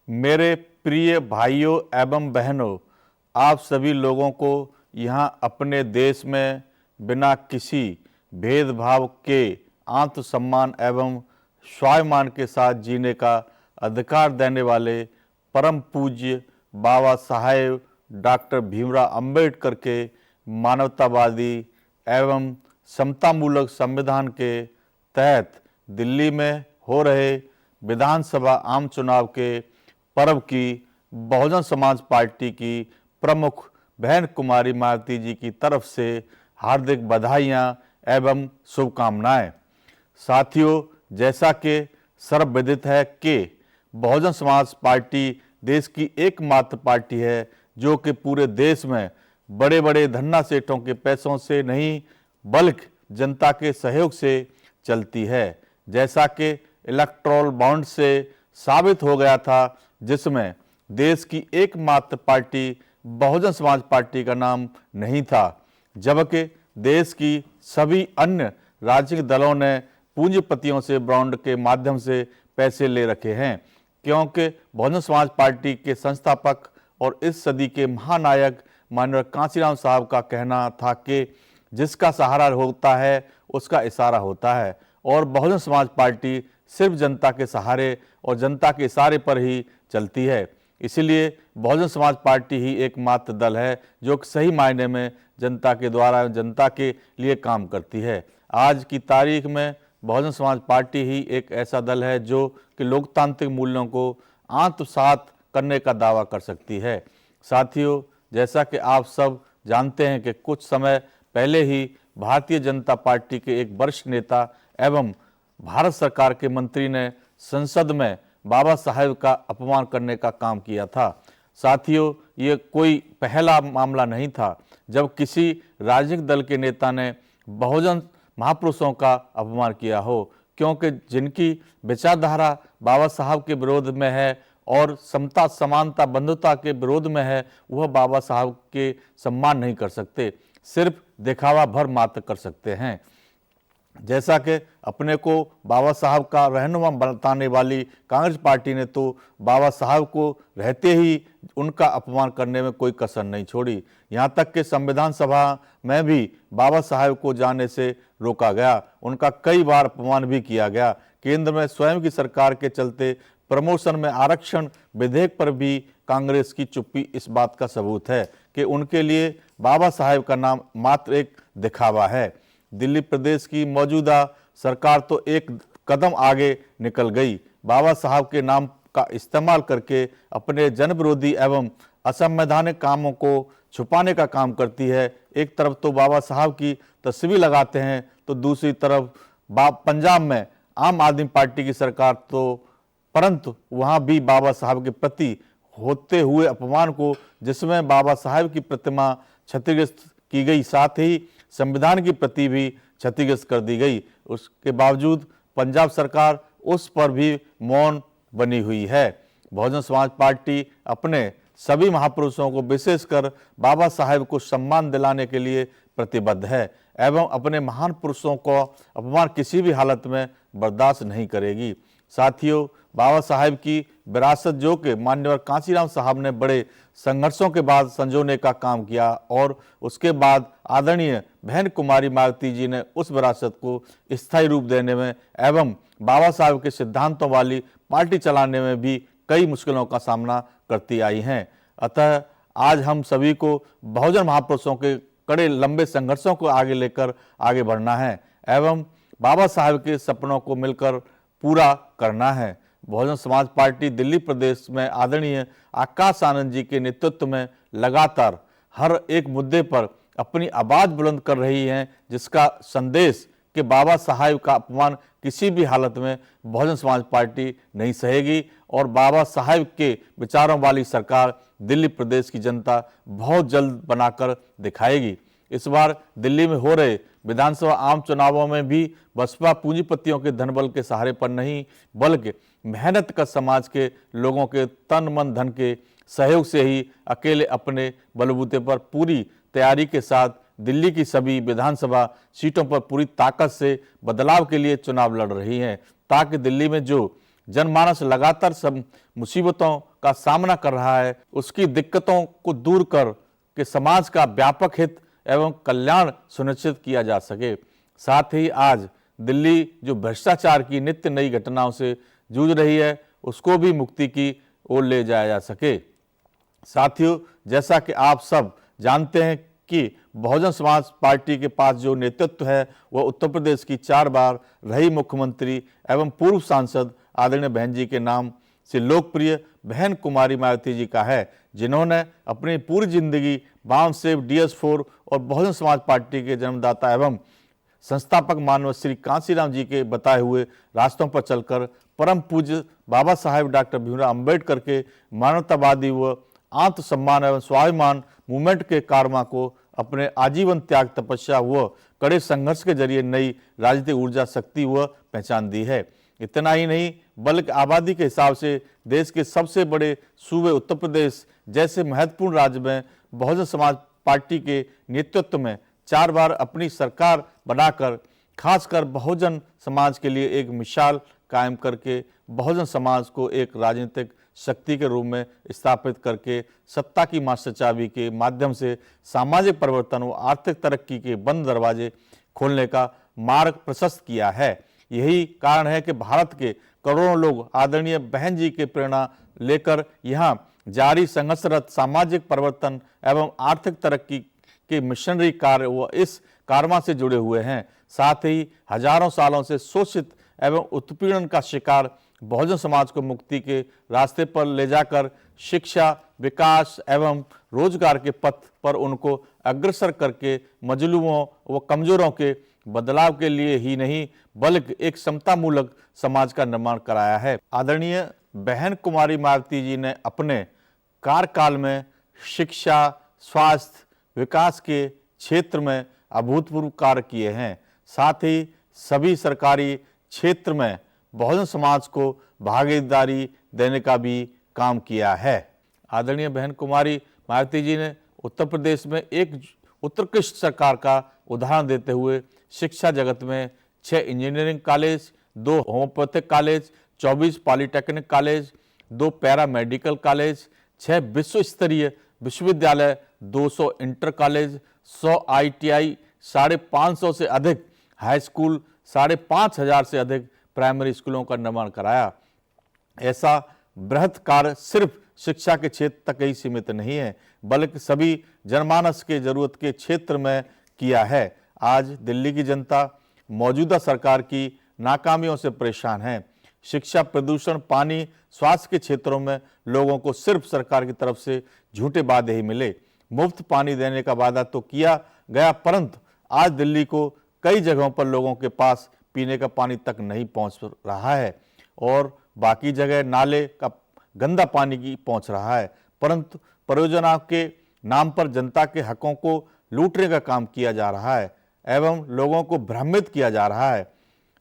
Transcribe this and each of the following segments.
मेरे प्रिय भाइयों एवं बहनों, आप सभी लोगों को यहाँ अपने देश में बिना किसी भेदभाव के आत्मसम्मान एवं स्वाभिमान के साथ जीने का अधिकार देने वाले परम पूज्य बाबा साहेब डॉक्टर भीमराव अंबेडकर के मानवतावादी एवं समतामूलक संविधान के तहत दिल्ली में हो रहे विधानसभा आम चुनाव के पर्व की बहुजन समाज पार्टी की प्रमुख बहन कुमारी मायावती जी की तरफ से हार्दिक बधाइयाँ एवं शुभकामनाएं। साथियों, जैसा कि सर्वविदित है कि बहुजन समाज पार्टी देश की एकमात्र पार्टी है जो कि पूरे देश में बड़े बड़े धन्ना सेठों के पैसों से नहीं बल्कि जनता के सहयोग से चलती है। जैसा कि इलेक्टोरल बॉन्ड से साबित हो गया था, जिसमें देश की एकमात्र पार्टी बहुजन समाज पार्टी का नाम नहीं था, जबकि देश की सभी अन्य राजनीतिक दलों ने पूंजीपतियों से बॉन्ड के माध्यम से पैसे ले रखे हैं। क्योंकि बहुजन समाज पार्टी के संस्थापक और इस सदी के महानायक माननीय कांशीराम साहब का कहना था कि जिसका सहारा होता है उसका इशारा होता है, और बहुजन समाज पार्टी सिर्फ जनता के सहारे और जनता के इशारे पर ही चलती है। इसीलिए बहुजन समाज पार्टी ही एकमात्र दल है जो सही मायने में जनता के द्वारा जनता के लिए काम करती है। आज की तारीख में बहुजन समाज पार्टी ही एक ऐसा दल है जो कि लोकतांत्रिक मूल्यों को आत्मसात करने का दावा कर सकती है। साथियों, जैसा कि आप सब जानते हैं कि कुछ समय पहले ही भारतीय जनता पार्टी के एक वरिष्ठ नेता एवं भारत सरकार के मंत्री ने संसद में बाबा साहेब का अपमान करने का काम किया था। साथियों, ये कोई पहला मामला नहीं था जब किसी राजनीतिक दल के नेता ने बहुजन महापुरुषों का अपमान किया हो, क्योंकि जिनकी विचारधारा बाबा साहब के विरोध में है और समता समानता बंधुता के विरोध में है, वह बाबा साहब के सम्मान नहीं कर सकते, सिर्फ दिखावा भर मात्र कर सकते हैं। जैसा कि अपने को बाबा साहब का रहनुमा बताने वाली कांग्रेस पार्टी ने तो बाबा साहब को रहते ही उनका अपमान करने में कोई कसर नहीं छोड़ी। यहाँ तक कि संविधान सभा में भी बाबा साहब को जाने से रोका गया, उनका कई बार अपमान भी किया गया। केंद्र में स्वयं की सरकार के चलते प्रमोशन में आरक्षण विधेयक पर भी कांग्रेस की चुप्पी इस बात का सबूत है कि उनके लिए बाबा साहब का नाम मात्र एक दिखावा है। दिल्ली प्रदेश की मौजूदा सरकार तो एक कदम आगे निकल गई, बाबा साहब के नाम का इस्तेमाल करके अपने जन विरोधी एवं असंवैधानिक कामों को छुपाने का काम करती है। एक तरफ तो बाबा साहब की तस्वीर लगाते हैं तो दूसरी तरफ पंजाब में आम आदमी पार्टी की सरकार तो, परंतु वहां भी बाबा साहब के प्रति होते हुए अपमान को, जिसमें बाबा साहब की प्रतिमा क्षतिग्रस्त की गई, साथ ही संविधान की प्रति भी क्षतिग्रस्त कर दी गई, उसके बावजूद पंजाब सरकार उस पर भी मौन बनी हुई है। बहुजन समाज पार्टी अपने सभी महापुरुषों को, विशेषकर बाबा साहेब को सम्मान दिलाने के लिए प्रतिबद्ध है एवं अपने महान पुरुषों को अपमान किसी भी हालत में बर्दाश्त नहीं करेगी। साथियों, बाबा साहेब की विरासत जो कि माननीय कांशीराम साहब ने बड़े संघर्षों के बाद संजोने का काम किया और उसके बाद आदरणीय बहन कुमारी मायावती जी ने उस विरासत को स्थायी रूप देने में एवं बाबा साहब के सिद्धांतों वाली पार्टी चलाने में भी कई मुश्किलों का सामना करती आई हैं। अतः आज हम सभी को बहुजन महापुरुषों के कड़े लंबे संघर्षों को आगे लेकर आगे बढ़ना है एवं बाबा साहब के सपनों को मिलकर पूरा करना है। बहुजन समाज पार्टी दिल्ली प्रदेश में आदरणीय आकाश आनंद जी के नेतृत्व में लगातार हर एक मुद्दे पर अपनी आवाज बुलंद कर रही है, जिसका संदेश कि बाबा साहब का अपमान किसी भी हालत में बहुजन समाज पार्टी नहीं सहेगी और बाबा साहब के विचारों वाली सरकार दिल्ली प्रदेश की जनता बहुत जल्द बनाकर दिखाएगी। इस बार दिल्ली में हो रहे विधानसभा आम चुनावों में भी बसपा पूंजीपतियों के धनबल के सहारे पर नहीं बल्कि मेहनत का समाज के लोगों के तन मन धन के सहयोग से ही अकेले अपने बलबूते पर पूरी तैयारी के साथ दिल्ली की सभी विधानसभा सीटों पर पूरी ताकत से बदलाव के लिए चुनाव लड़ रही हैं, ताकि दिल्ली में जो जनमानस लगातार सब मुसीबतों का सामना कर रहा है, उसकी दिक्कतों को दूर कर के समाज का व्यापक हित एवं कल्याण सुनिश्चित किया जा सके। साथ ही आज दिल्ली जो भ्रष्टाचार की नित्य नई घटनाओं से जूझ रही है, उसको भी मुक्ति की ओर ले जाया जा सके। साथियों, जैसा कि आप सब जानते हैं कि बहुजन समाज पार्टी के पास जो नेतृत्व है वह उत्तर प्रदेश की 4 बार रही मुख्यमंत्री एवं पूर्व सांसद आदरणीय बहन जी के नाम से लोकप्रिय बहन कुमारी मायावती जी का है, जिन्होंने अपनी पूरी जिंदगी वाम सेव DS4 और बहुजन समाज पार्टी के जन्मदाता एवं संस्थापक मानव श्री कांशीराम जी के बताए हुए रास्तों पर चलकर परम पूज्य बाबा साहेब डॉक्टर भीमराव अंबेडकर के मानवतावादी व आत्मसम्मान एवं स्वाभिमान मूवमेंट के कारमा को अपने आजीवन त्याग, तपस्या व कड़े संघर्ष के जरिए नई राजनीतिक ऊर्जा, शक्ति व पहचान दी है। इतना ही नहीं बल्कि आबादी के हिसाब से देश के सबसे बड़े सूबे उत्तर प्रदेश जैसे महत्वपूर्ण राज्य में बहुजन समाज पार्टी के नेतृत्व में 4 बार अपनी सरकार बनाकर खासकर बहुजन समाज के लिए एक मिसाल कायम करके बहुजन समाज को एक राजनीतिक शक्ति के रूप में स्थापित करके सत्ता की मास्टर चाबी के माध्यम से सामाजिक परिवर्तन व आर्थिक तरक्की के बंद दरवाजे खोलने का मार्ग प्रशस्त किया है। यही कारण है कि भारत के करोड़ों लोग आदरणीय बहन जी के प्रेरणा लेकर यहाँ जारी संघर्षरत सामाजिक परिवर्तन एवं आर्थिक तरक्की के मिशनरी कार्य व इस कारमा से जुड़े हुए हैं। साथ ही हजारों सालों से शोषित एवं उत्पीड़न का शिकार बहुजन समाज को मुक्ति के रास्ते पर ले जाकर शिक्षा, विकास एवं रोजगार के पथ पर उनको अग्रसर करके मजलूमों व कमजोरों के बदलाव के लिए ही नहीं बल्कि एक समतामूलक समाज का निर्माण कराया है। आदरणीय बहन कुमारी मायावती जी ने अपने कार्यकाल में शिक्षा, स्वास्थ्य, विकास के क्षेत्र में अभूतपूर्व कार्य किए हैं। साथ ही सभी सरकारी क्षेत्र में बहुजन समाज को भागीदारी देने का भी काम किया है। आदरणीय बहन कुमारी मायावती जी ने उत्तर प्रदेश में एक उत्कृष्ट सरकार का उदाहरण देते हुए शिक्षा जगत में 6 engineering college, 2 homeopathic college, 24 polytechnic college, 2 para medical college, 6 विश्व स्तरीय विश्वविद्यालय, 200 इंटर कॉलेज, 100 ITI, 550 से अधिक हाई स्कूल, 5,500 से अधिक प्राइमरी स्कूलों का निर्माण कराया। ऐसा बृहत कार्य सिर्फ शिक्षा के क्षेत्र तक ही सीमित नहीं है बल्कि सभी जनमानस के जरूरत के क्षेत्र में किया है। आज दिल्ली की जनता मौजूदा सरकार की नाकामियों से परेशान है। शिक्षा, प्रदूषण, पानी, स्वास्थ्य के क्षेत्रों में लोगों को सिर्फ सरकार की तरफ से झूठे वादे ही मिले। मुफ्त पानी देने का वादा तो किया गया परंतु आज दिल्ली को कई जगहों पर लोगों के पास पीने का पानी तक नहीं पहुंच रहा है और बाकी जगह नाले का गंदा पानी की पहुंच रहा है। परंतु परियोजना के नाम पर जनता के हकों को लूटने का काम किया जा रहा है एवं लोगों को भ्रमित किया जा रहा है।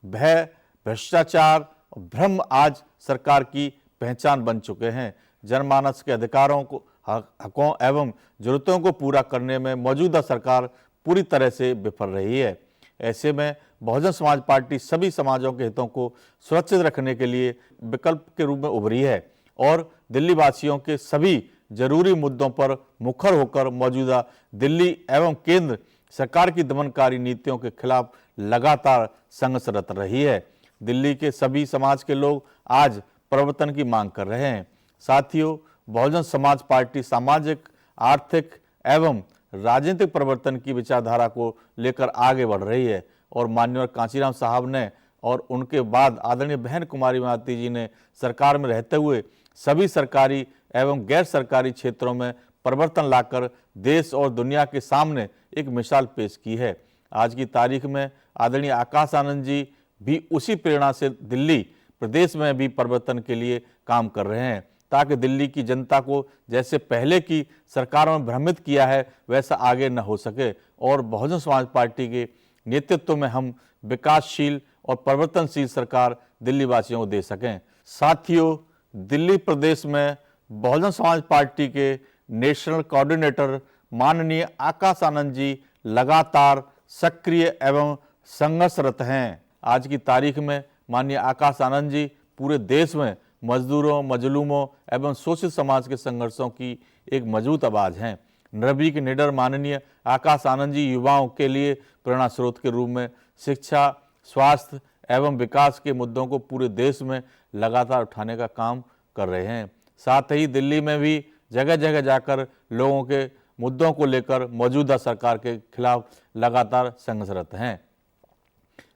भय, भ्रष्टाचार और भ्रम आज सरकार की पहचान बन चुके हैं। जनमानस के अधिकारों को, हकों एवं जरूरतों को पूरा करने में मौजूदा सरकार पूरी तरह से विफल रही है। ऐसे में बहुजन समाज पार्टी सभी समाजों के हितों को सुरक्षित रखने के लिए विकल्प के रूप में उभरी है और दिल्ली वासियों के सभी जरूरी मुद्दों पर मुखर होकर मौजूदा दिल्ली एवं केंद्र सरकार की दमनकारी नीतियों के खिलाफ लगातार संघर्षरत रही है। दिल्ली के सभी समाज के लोग आज परिवर्तन की मांग कर रहे हैं। साथियों, बहुजन समाज पार्टी सामाजिक, आर्थिक एवं राजनीतिक परिवर्तन की विचारधारा को लेकर आगे बढ़ रही है और माननीय कांशीराम साहब ने और उनके बाद आदरणीय बहन कुमारी मायावती जी ने सरकार में रहते हुए सभी सरकारी एवं गैर सरकारी क्षेत्रों में परिवर्तन लाकर देश और दुनिया के सामने एक मिसाल पेश की है। आज की तारीख में आदरणीय आकाश आनंद जी भी उसी प्रेरणा से दिल्ली प्रदेश में भी परिवर्तन के लिए काम कर रहे हैं ताकि दिल्ली की जनता को जैसे पहले की सरकारों में भ्रमित किया है वैसा आगे न हो सके और बहुजन समाज पार्टी के नेतृत्व में हम विकासशील और परिवर्तनशील सरकार दिल्ली वासियों को दे सकें। साथियों, दिल्ली प्रदेश में बहुजन समाज पार्टी के नेशनल कोऑर्डिनेटर माननीय आकाश आनंद जी लगातार सक्रिय एवं संघर्षरत हैं। आज की तारीख में माननीय आकाश आनंद जी पूरे देश में मजदूरों, मजलूमों एवं शोषित समाज के संघर्षों की एक मजबूत आवाज़ हैं। निर्भीक निडर माननीय आकाश आनंद जी युवाओं के लिए प्रेरणा स्रोत के रूप में शिक्षा, स्वास्थ्य एवं विकास के मुद्दों को पूरे देश में लगातार उठाने का काम कर रहे हैं। साथ ही दिल्ली में भी जगह जगह जाकर लोगों के मुद्दों को लेकर मौजूदा सरकार के खिलाफ लगातार संघर्षरत हैं।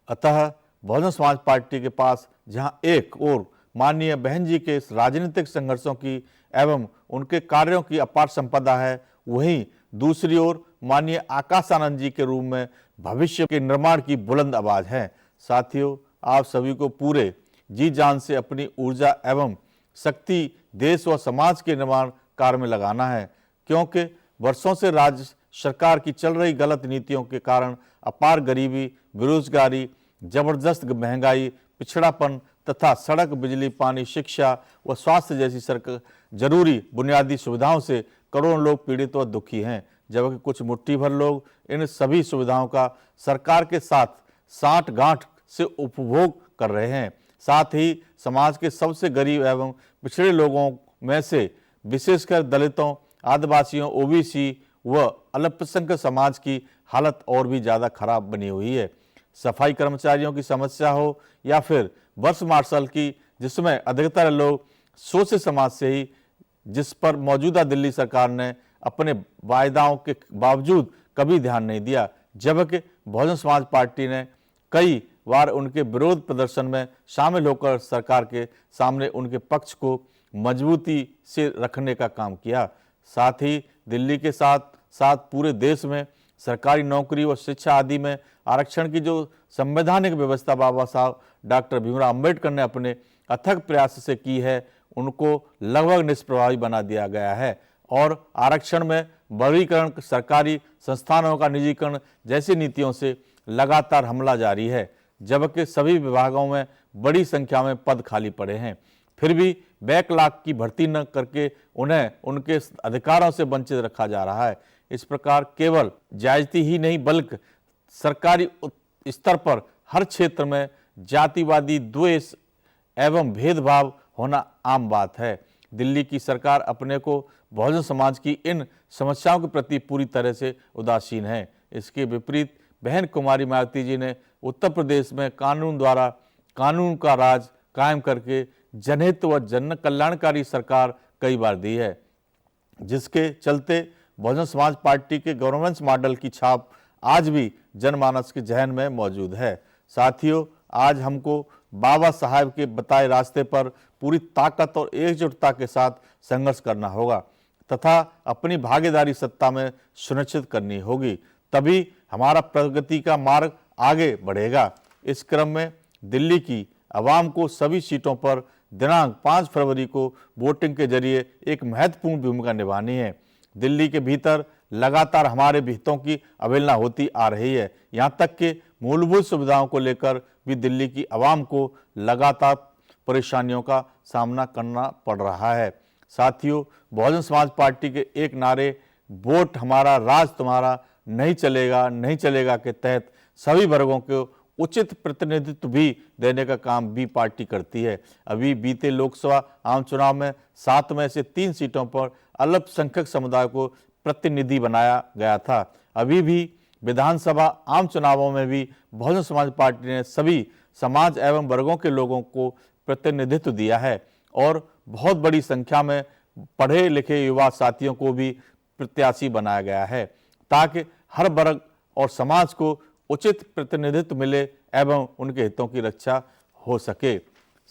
अतः बहुजन समाज पार्टी के पास जहां एक और माननीय बहन जी के राजनीतिक संघर्षों की एवं उनके कार्यों की अपार संपदा है, वहीं दूसरी ओर माननीय आकाश आनंद जी के रूप में भविष्य के निर्माण की बुलंद आवाज है। साथियों, आप सभी को पूरे जी जान से अपनी ऊर्जा एवं शक्ति देश व समाज के निर्माण कार्य में लगाना है, क्योंकि वर्षों से राज्य सरकार की चल रही गलत नीतियों के कारण अपार गरीबी, बेरोजगारी, जबरदस्त महंगाई, पिछड़ापन तथा सड़क, बिजली, पानी, शिक्षा व स्वास्थ्य जैसी जरूरी बुनियादी सुविधाओं से करोड़ों लोग पीड़ित व दुखी हैं, जबकि कुछ मुट्ठी भर लोग इन सभी सुविधाओं का सरकार के साथ साठ गांठ से उपभोग कर रहे हैं। साथ ही समाज के सबसे गरीब एवं पिछड़े लोगों में से विशेषकर दलितों, आदिवासियों, ओबीसी व अल्पसंख्यक समाज की हालत और भी ज़्यादा खराब बनी हुई है। सफाई कर्मचारियों की समस्या हो या फिर वर्ष मार्शल की, जिसमें अधिकतर लोग शोषित समाज से ही, जिस पर मौजूदा दिल्ली सरकार ने अपने वायदाओं के बावजूद कभी ध्यान नहीं दिया, जबकि बहुजन समाज पार्टी ने कई बार उनके विरोध प्रदर्शन में शामिल होकर सरकार के सामने उनके पक्ष को मजबूती से रखने का काम किया। साथ ही दिल्ली के साथ साथ पूरे देश में सरकारी नौकरी व शिक्षा आदि में आरक्षण की जो संवैधानिक व्यवस्था बाबा साहब डॉक्टर भीमराव अंबेडकर ने अपने अथक प्रयास से की है, उनको लगभग निष्प्रभावी बना दिया गया है और आरक्षण में वर्गीकरण, सरकारी संस्थानों का निजीकरण जैसी नीतियों से लगातार हमला जारी है, जबकि सभी विभागों में बड़ी संख्या में पद खाली पड़े हैं। फिर भी बैकलॉग की भर्ती न करके उन्हें उनके अधिकारों से वंचित रखा जा रहा है। इस प्रकार केवल ज्यादती ही नहीं बल्कि सरकारी स्तर पर हर क्षेत्र में जातिवादी द्वेष एवं भेदभाव होना आम बात है। दिल्ली की सरकार अपने को बहुजन समाज की इन समस्याओं के प्रति पूरी तरह से उदासीन है। इसके विपरीत बहन कुमारी मायावती जी ने उत्तर प्रदेश में कानून का राज कायम करके जनहित व जन कल्याणकारी सरकार कई बार दी है, जिसके चलते बहुजन समाज पार्टी के गवर्नेंस मॉडल की छाप आज भी जनमानस के जहन में मौजूद है। साथियों, आज हमको बाबा साहब के बताए रास्ते पर पूरी ताकत और एकजुटता के साथ संघर्ष करना होगा तथा अपनी भागीदारी सत्ता में सुनिश्चित करनी होगी, तभी हमारा प्रगति का मार्ग आगे बढ़ेगा। इस क्रम में दिल्ली की आवाम को सभी सीटों पर दिनांक 5 फरवरी को वोटिंग के जरिए एक महत्वपूर्ण भूमिका निभानी है। दिल्ली के भीतर लगातार हमारे हितों की अवहेलना होती आ रही है, यहाँ तक कि मूलभूत सुविधाओं को लेकर भी दिल्ली की आवाम को लगातार परेशानियों का सामना करना पड़ रहा है। साथियों, बहुजन समाज पार्टी के एक नारे वोट हमारा राज तुम्हारा नहीं चलेगा के तहत सभी वर्गों को उचित प्रतिनिधित्व भी देने का काम भी पार्टी करती है। अभी बीते लोकसभा आम चुनाव में 7 में से 3 सीटों पर अल्पसंख्यक समुदाय को प्रतिनिधि बनाया गया था। अभी भी विधानसभा आम चुनावों में भी बहुजन समाज पार्टी ने सभी समाज एवं वर्गों के लोगों को प्रतिनिधित्व दिया है और बहुत बड़ी संख्या में पढ़े लिखे युवा साथियों को भी प्रत्याशी बनाया गया है, ताकि हर वर्ग और समाज को उचित प्रतिनिधित्व मिले एवं उनके हितों की रक्षा हो सके।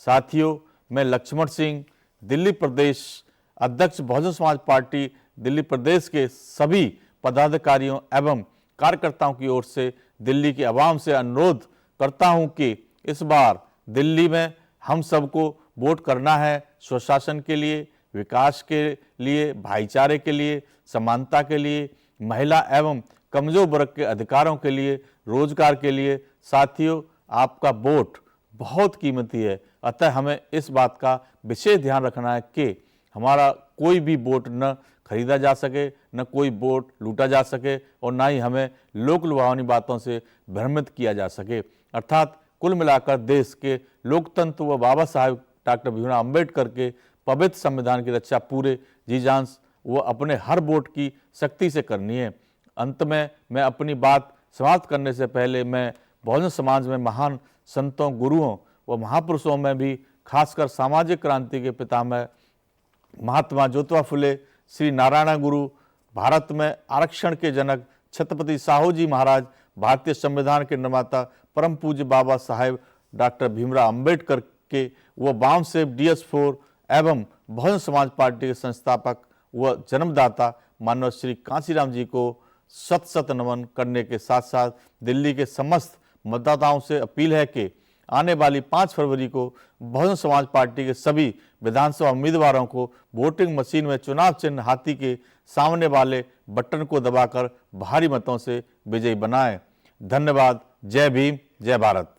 साथियों, मैं लक्ष्मण सिंह, दिल्ली प्रदेश अध्यक्ष बहुजन समाज पार्टी दिल्ली प्रदेश के सभी पदाधिकारियों एवं कार्यकर्ताओं की ओर से दिल्ली की आवाम से अनुरोध करता हूं कि इस बार दिल्ली में हम सबको वोट करना है स्वशासन के लिए, विकास के लिए, भाईचारे के लिए, समानता के लिए, महिला एवं कमजोर वर्ग के अधिकारों के लिए, रोजगार के लिए। साथियों, आपका वोट बहुत कीमती है, अतः हमें इस बात का विशेष ध्यान रखना है कि हमारा कोई भी वोट न खरीदा जा सके, न कोई वोट लूटा जा सके और न ही हमें लोक लुभावनी बातों से भ्रमित किया जा सके। अर्थात कुल मिलाकर देश के लोकतंत्र व बाबा साहब डॉक्टर भीमराव अंबेडकर के पवित्र संविधान की रक्षा पूरे जी जान व अपने हर वोट की शक्ति से करनी है। अंत में मैं अपनी बात समाप्त करने से पहले मैं बहुजन समाज में महान संतों, गुरुओं व महापुरुषों में भी खासकर सामाजिक क्रांति के पितामह महात्मा ज्योतिबा फुले, श्री नारायण गुरु, भारत में आरक्षण के जनक छत्रपति साहू जी महाराज, भारतीय संविधान के निर्माता परम पूज्य बाबा साहेब डॉक्टर भीमराव अंबेडकर के व बामसेब DS4 एवं बहुजन समाज पार्टी के संस्थापक व जन्मदाता मानव श्री कांशीराम जी को शत शत नमन करने के साथ साथ दिल्ली के समस्त मतदाताओं से अपील है कि आने वाली 5 फरवरी को बहुजन समाज पार्टी के सभी विधानसभा उम्मीदवारों को वोटिंग मशीन में चुनाव चिन्ह हाथी के सामने वाले बटन को दबाकर भारी मतों से विजयी बनाएं। धन्यवाद। जय भीम, जय भारत।